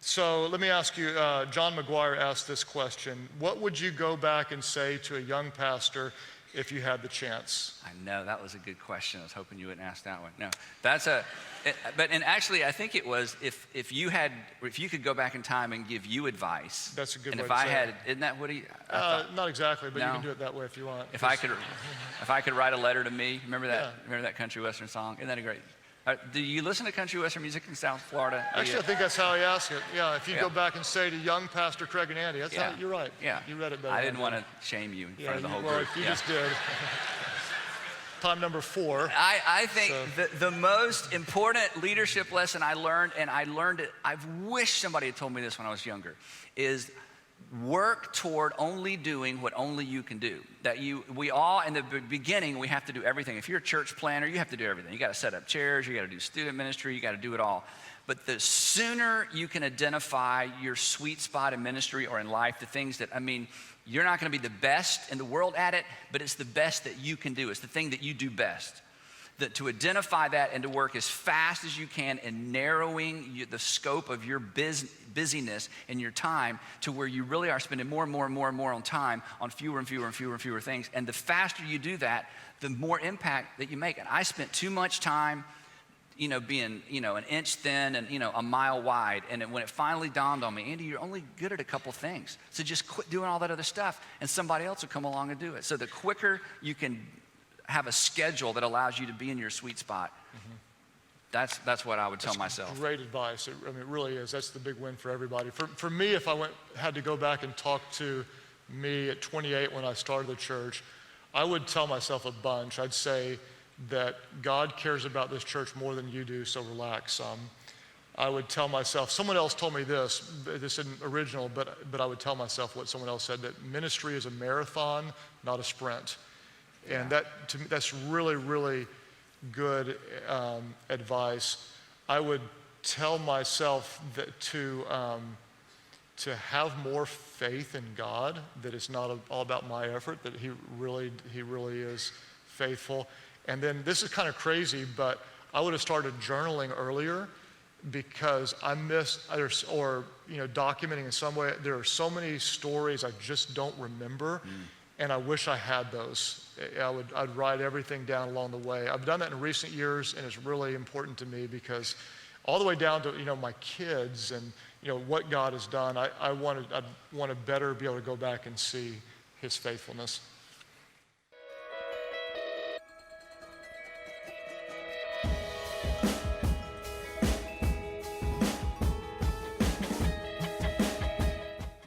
So let me ask you, John McGuire asked this question. What would you go back and say to a young pastor if you had the chance? I know, that was a good question. I was hoping you wouldn't ask that one. No, and actually I think it was, if you could go back in time and give you advice. That's a good and way if to I say had, it. isn't that what Not exactly, but No. you can do it that way if you want. If I could write a letter to me, remember that country western song? Isn't that a great? Do you listen to country western music in South Florida? Actually, I think that's how he asked it. Yeah, if you go back and say to young Pastor Craig and Andy, that's how, you're right. Yeah. You read it better. I didn't want to shame you in front of the whole group. You just did. Time number 4. I think the most important leadership lesson I learned, and I learned it, I wish somebody had told me this when I was younger, is work toward only doing what only you can do. We all, in the beginning, we have to do everything. If you're a church planner, you have to do everything. You got to set up chairs, you got to do student ministry, you got to do it all. But the sooner you can identify your sweet spot in ministry or in life, the things that, you're not going to be the best in the world at it, but it's the best that you can do. It's the thing that you do best. To identify that and to work as fast as you can in narrowing the scope of your busyness and your time to where you really are spending more and more and more and more on time on fewer and fewer and fewer and fewer things. And the faster you do that, the more impact that you make. And I spent too much time being, an inch thin and, a mile wide. And when it finally dawned on me, Andy, you're only good at a couple things. So just quit doing all that other stuff and somebody else will come along and do it. So the quicker you can have a schedule that allows you to be in your sweet spot, that's what I would tell myself. Great advice. It really is. That's the big win for everybody. For me, if I had to go back and talk to me at 28 when I started the church, I would tell myself a bunch. I'd say that God cares about this church more than you do, so relax. I would tell myself, someone else told me this isn't original, but I would tell myself what someone else said, that ministry is a marathon, not a sprint. And that, to me, that's really, really good advice. I would tell myself that to have more faith in God, that it's not all about my effort, that He really is faithful. And then this is kind of crazy, but I would have started journaling earlier because I missed, or documenting in some way. There are so many stories I just don't remember, and I wish I had those. I'd write everything down along the way. I've done that in recent years, and it's really important to me because all the way down to my kids and what God has done. I'd want to better be able to go back and see His faithfulness.